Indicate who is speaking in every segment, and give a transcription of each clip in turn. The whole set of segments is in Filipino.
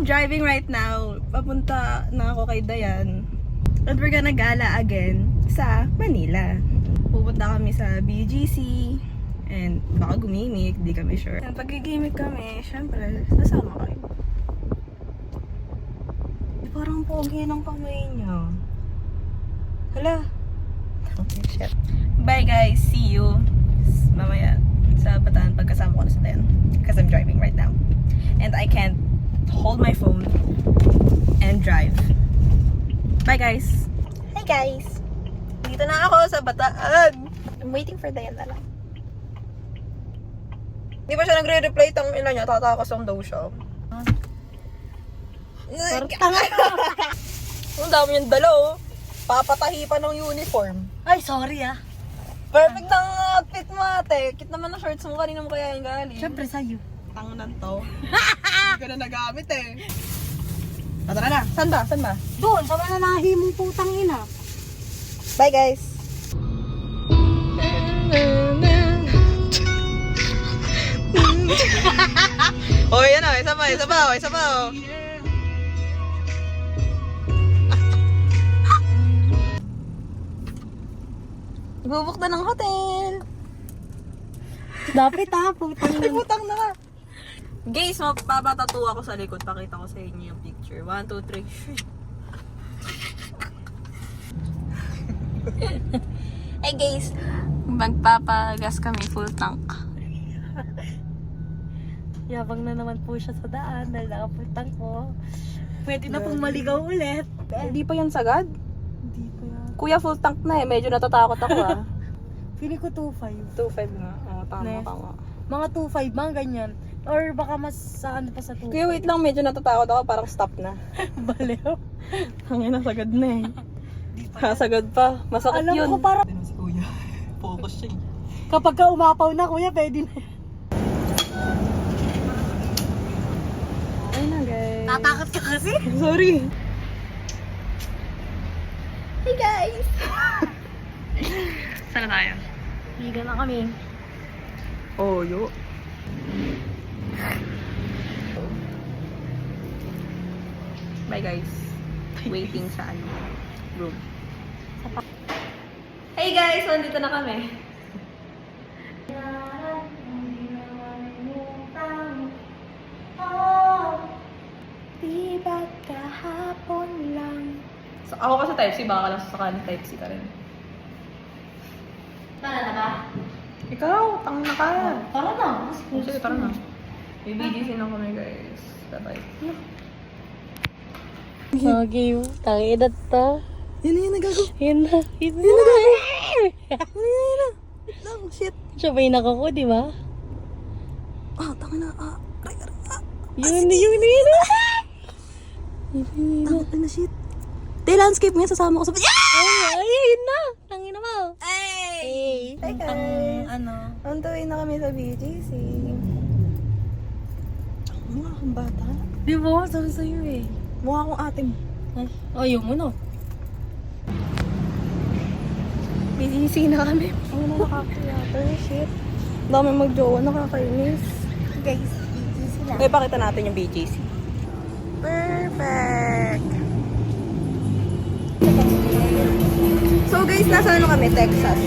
Speaker 1: driving right now. Papunta na ako kay Dayan. And we're gonna gala again sa Manila. Pupunta kami sa BGC. And baka gumimik, di kami sure. And pag gigimik kami, syempre, sasama kayo. Parang pogi ng kamay niya. Hala. Okay, shit. Bye guys, see you mamaya sa Bataan pagkasama ko na sa Dayan. Because I'm driving right now. And I can't hold my phone and drive. Bye guys! Hi guys! Dito na ako sa Bataan. I'm waiting for Dayan na lang. Di ba siya nagre-reply? Tang ina niya, tatakas lang daw siya. Ang dami yung dala oh. Papatahi pa ng uniform.
Speaker 2: Ay, sorry ah.
Speaker 1: Perfect ng outfit mo ate. Kit naman ng shorts mo, kanina mo kaya yung galing.
Speaker 2: Siyempre sa'yo.
Speaker 1: Tangunan to. Hindi ko na nagamit eh. Tara na. Saan ba? Saan ba?
Speaker 2: Doon, sa mananahi mong putang ina.
Speaker 1: Bye guys! Oh, yan o. Isa pa, isa pa, isa pa. Ibubuk na ng hotel.
Speaker 2: Dapat ha, putang ina.
Speaker 1: Putang na ka. Guys, mapapatato ako sa likod. Pakita ko sa inyo yung picture. 1, 2, 3. Hey guys, magpapagas kami full tank.
Speaker 2: Yabang na naman po siya sa daan dahil nakapultang ko. Pwede na pong maligaw ulit.
Speaker 1: Hindi pa yan sagad?
Speaker 2: Hindi pa yan.
Speaker 1: Kuya, full tank na eh. Medyo natatakot ako ah.
Speaker 2: Feeling ko 2.5.
Speaker 1: 2.5 nga. Oo, tama,
Speaker 2: Ne.
Speaker 1: tama.
Speaker 2: Mga 2.5, mga ganyan. Or baka mas sa ano pa sa 2.5.
Speaker 1: Kuya, wait lang. Medyo natatakot ako. Parang stop na.
Speaker 2: Baliw.
Speaker 1: Hangin na, sagad na eh. Sagad pa. Masakit
Speaker 2: Alam
Speaker 1: yun.
Speaker 2: ko parang
Speaker 1: Si Kuya. Focus siya.
Speaker 2: kapag ka umapaw na kuya, pwede na.
Speaker 1: Ayun na guys.
Speaker 2: Tatakot ka kasi.
Speaker 1: Sorry. Hey guys! Saan na tayo?
Speaker 2: Higa na kami.
Speaker 1: Oh, yo. Bye guys. Waiting sa ano, room. Hey guys! Nandito na kami. Di ba't kahapon lang? So, ako kasi type C, baka lang sa kanin type C ka rin.
Speaker 2: Tara na ba?
Speaker 1: Ikaw, tang na ka.
Speaker 2: Tara na.
Speaker 1: Sige, tara na. May BGC na kami guys. Bye-bye.
Speaker 2: Okay, tangina to.
Speaker 1: Yun na yun, nagago.
Speaker 2: Yun na.
Speaker 1: Yun na, nagago. Yun na. Wait lang, shit.
Speaker 2: Siya ba yung nakako, di ba?
Speaker 1: Ah, tangin na. Ah,
Speaker 2: Yun na.
Speaker 1: tangin na, shit. Day landscape ngayon, sasama ko sa...
Speaker 2: Ay, yun na. Tangina mo.
Speaker 1: Hey! Hi guys!
Speaker 2: Ano?
Speaker 1: On the way na kami sa BGC. Mukha akong bata.
Speaker 2: Di ba? Sabi sa'yo eh.
Speaker 1: Mukha akong ate mo.
Speaker 2: Ay, yung ano?
Speaker 1: BGC na kami. Ang mga nakakayata. Shit. Dami mag-jowa, nakakainis.
Speaker 2: Guys, easy lang.
Speaker 1: Okay, pakita natin yung BGC. Perfect! So guys, nasa ano kami? Texas.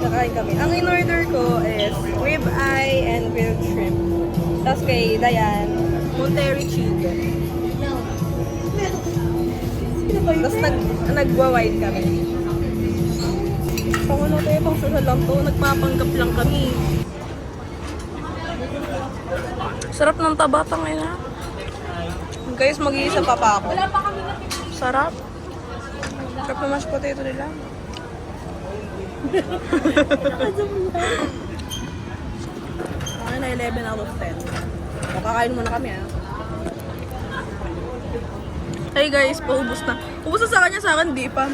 Speaker 1: Kakain kami. Ang in-order ko is rib eye and grilled shrimp. Tapos kay Dayan, Monterey chicken. Tapos nagwa-wide kami. Pang ano tayo, pang sasal lang to. Nagpapanggap lang kami. Sarap ng tabata ngayon ha. Guys, mag-iisa pa ako. Wala pa kami na pipili. Sarap. Sarap na mashed potato nila. Okay na 11 out of 10. Makakain muna kami ha. Hey guys, paubos na. Ubos na sa kanya, sa akin di pa.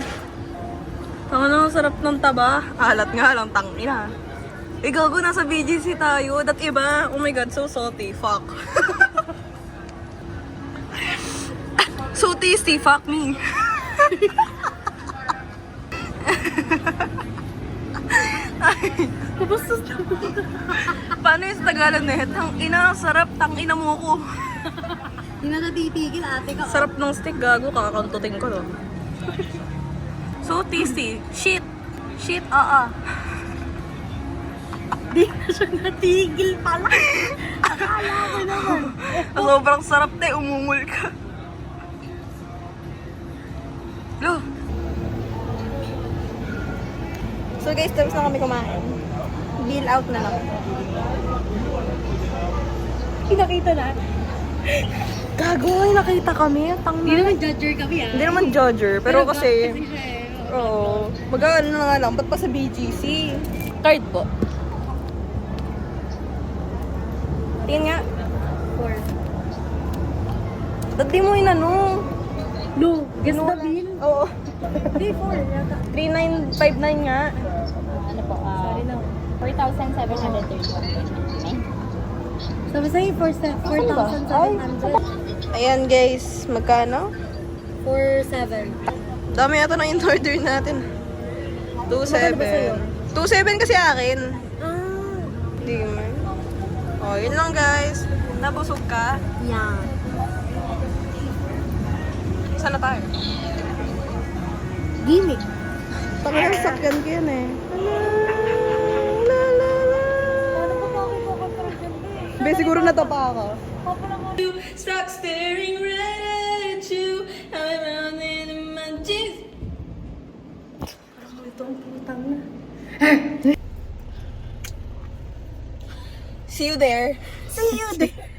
Speaker 1: Ang sarap ng taba. Alat nga lang, tangina. Gago, nasa BGC tayo. That iba, oh my god, so salty. Fuck. So tasty, fuck me.
Speaker 2: Kabastos na.
Speaker 1: Paano yung sa Tagalog na yun? Tang ina, ang sarap. Tang ina mo ko.
Speaker 2: Hindi na natitigil ate ka.
Speaker 1: Sarap ng steak, gago. Kakakantutin ko, no? So tasty. Shit. Shit,
Speaker 2: Di na siya natigil pala. Akala ko naman.
Speaker 1: Sobrang sarap, te. Umungol ka. Lo. So guys, tapos na kami kumain. Bill out na lang.
Speaker 2: Pinakita na.
Speaker 1: Gago, ay nakita kami.
Speaker 2: Hindi naman judger kami ah.
Speaker 1: Hindi naman judger, pero kasi...
Speaker 2: Kasi siya eh.
Speaker 1: Oo. Mag-ano na nga lang, ba't pa sa BGC? Card po. Tingnan nga.
Speaker 2: 4.
Speaker 1: Ba't di mo inano?
Speaker 2: No, guess the bill.
Speaker 1: Oo.
Speaker 2: Hindi, 4 yata.
Speaker 1: 3959 nga.
Speaker 3: Ano po,
Speaker 2: Sorry na.
Speaker 3: 4,731.
Speaker 2: Sabi sa'yo, 4,700.
Speaker 1: Ayan guys, magkano?
Speaker 2: 4,700.
Speaker 1: Dami yata na in-order natin.
Speaker 2: Magkano ba sa'yo?
Speaker 1: 2.7 kasi akin.
Speaker 2: Ah.
Speaker 1: Hindi man. Oh, yun lang guys. Nabusog ka?
Speaker 2: Yeah.
Speaker 1: Saan na tayo?
Speaker 2: Gimmick.
Speaker 1: Tama na, sakyan ko yun eh.
Speaker 2: Paano ba bakit ako para dyan eh?
Speaker 1: Be, siguro natapa ka.
Speaker 4: Stuck staring right at you. I'm around in my jeans.
Speaker 2: Ito ang putang na.
Speaker 1: See you there.
Speaker 2: See you there.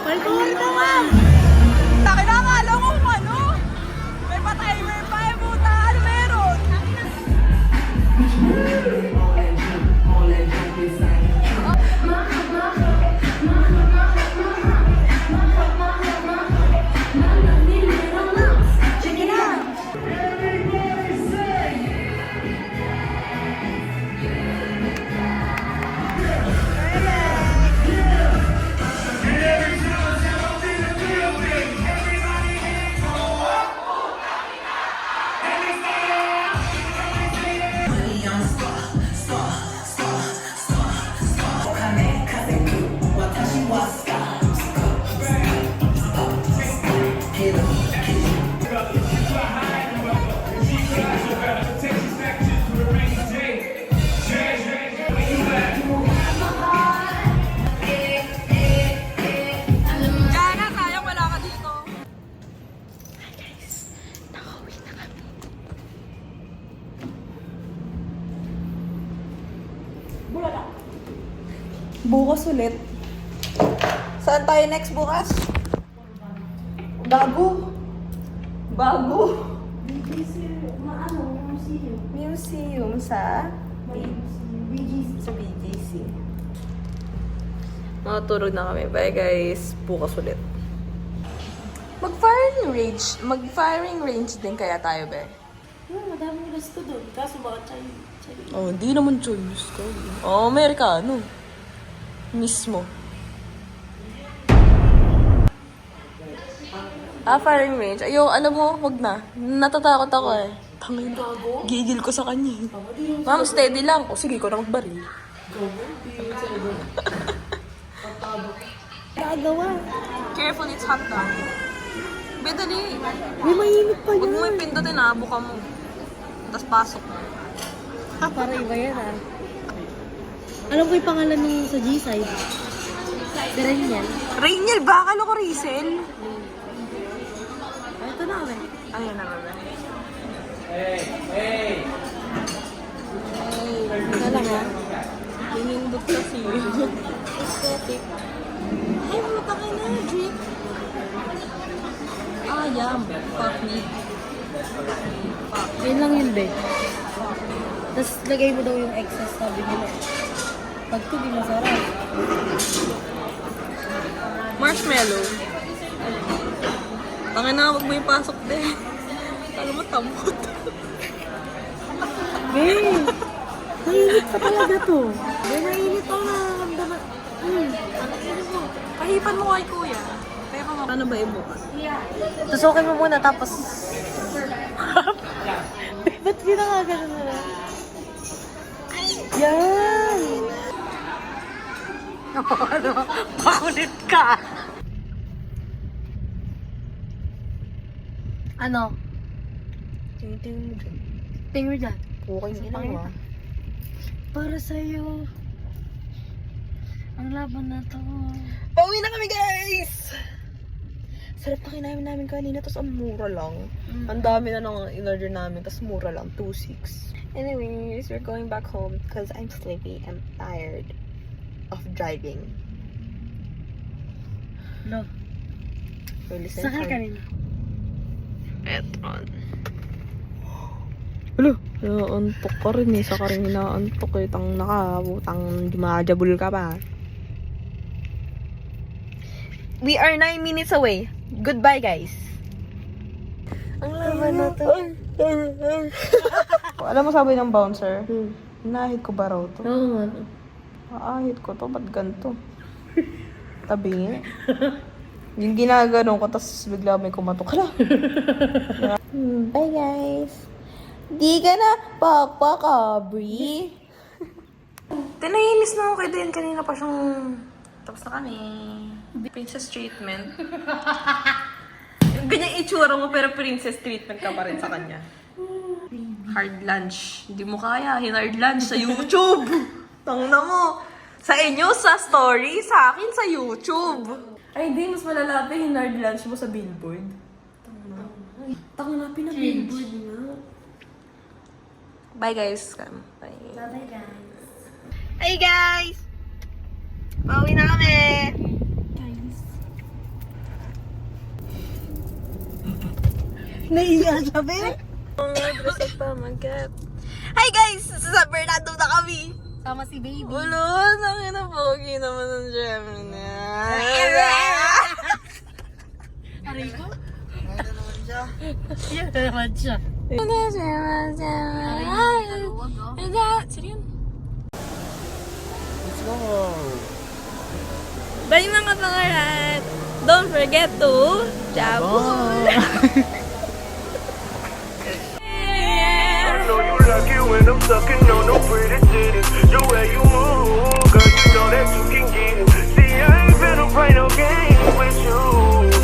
Speaker 2: Palpon ka nga!
Speaker 1: Takin na akala ko kung ano. May pa-timer pa eh, puta. Ano meron? Jana, sayang wala ka dito. Hi guys, nakauwi na kami. Bukas ulit. Saan tayo next bukas? Bago. Bago. Museum sa
Speaker 2: BGC.
Speaker 1: sa BGC. Matulog na kami. Bye guys. Bukas ulit. Mag-firing range din kaya tayo, be?
Speaker 2: Madaming gusto doon. Kaso baka chay.
Speaker 1: Oh, hindi naman Chinese ko. Oh, Amerikano. Mismo. Firing range. Ayaw, alam mo, wag na. Natatakot ako eh. Tangin na. Gigil ko sa kanya. Ma'am, steady lang. O sige, ko na magbaril.
Speaker 2: Gagawa.
Speaker 1: Careful, it's hot down. Be, dali.
Speaker 2: May mainit pa
Speaker 1: Huwag
Speaker 2: yan.
Speaker 1: mo ipindutin ha, buka mo. Tapos pasok.
Speaker 2: Para iba yan ah. Alam ko yung pangalan nung sa G-side. Garanyan.
Speaker 1: Rainiel ba? Akala ko Rizel.
Speaker 2: Ah, ito na kami.
Speaker 1: Ayun na ba?
Speaker 2: Talaga?
Speaker 1: Hinindot kasi.
Speaker 2: Aesthetic. Ay, puta ka na. Drink.
Speaker 1: Ah, yum. Fuck me. Fuck.
Speaker 2: Yun lang yun, be. Tapos lagay mo daw yung excess, sabi nila. Pag ito, di masarap.
Speaker 1: Marshmallow. Tangin na, wag mo yung pasok din. Alam mo, tamot.
Speaker 2: Be, mainit pa talaga to. Be, mainit ako nakakamdaman.
Speaker 1: Pahipan mo kay kuya. Pero ano ba yung buka?
Speaker 2: Tusukin mo muna, tapos... Ba't ginakagano na lang? Yan! Ano? Makulit ka! Ano?
Speaker 1: Tingin mo dyan.
Speaker 2: Tingin mo dyan.
Speaker 1: Okay na mo.
Speaker 2: Para sa'yo. Ang laban na to.
Speaker 1: Pauwi na kami, guys! Sarap na kinamin namin kanina, tapos ang mura lang. Ang dami na nang in-order namin, tapos mura lang, 2.6. Anyways, we're going back home because I'm sleepy and tired of driving.
Speaker 2: No.
Speaker 1: So, listen
Speaker 2: Sakal ka rin.
Speaker 1: Petron. Hello, inaantok ka rin eh. Saka rin inaantok eh. Tang nakabutang dumajabul ka pa. We are 9 minutes away. Goodbye, guys. Ang laban na to. Alam mo sabi ng bouncer? Nahit ko ba raw to?
Speaker 2: Oo nga.
Speaker 1: Ahit ko to, ba't ganito? Tabingi. Yung ginaganon ko, tapos bigla may kumatok. Hala! Bye, guys. Di ka na pakpakabri. Tinainis na ako kay Den. Kanina pa siyang... Tapos na kami. Princess treatment. Ganyan itsura mo, pero princess treatment ka pa rin sa kanya. Hard lunch. Hindi mo kaya. Hinard lunch sa YouTube. Tangna mo. Sa inyo, sa story. Sa akin, sa YouTube. Ay, di. Mas malalapit hinard lunch mo sa billboard. Tangna, pinabillboard nga. Bye, guys. Bye.
Speaker 2: Bye, guys.
Speaker 1: Hey, guys! Pauwi na kami!
Speaker 2: Naiiya siya, be?
Speaker 1: Dress up pa, mag-get. Hi, guys! Sa Bernardo na kami!
Speaker 2: Sama si baby.
Speaker 1: Ulo, nangin na pogi naman ng Gemini.
Speaker 2: Aray ko? Yan naman siya.
Speaker 1: Let's go! Bye mga pangarat! Don't forget to jabol!
Speaker 3: I know you like it when I'm sucking on no pretty titties. The way you move, girl, you know that you can get it. See, I ain't finna play no games with you,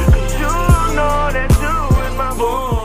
Speaker 3: 'cause you know that you is my boo.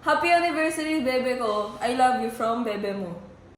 Speaker 1: Happy anniversary, bebe ko. I love you from bebe mo.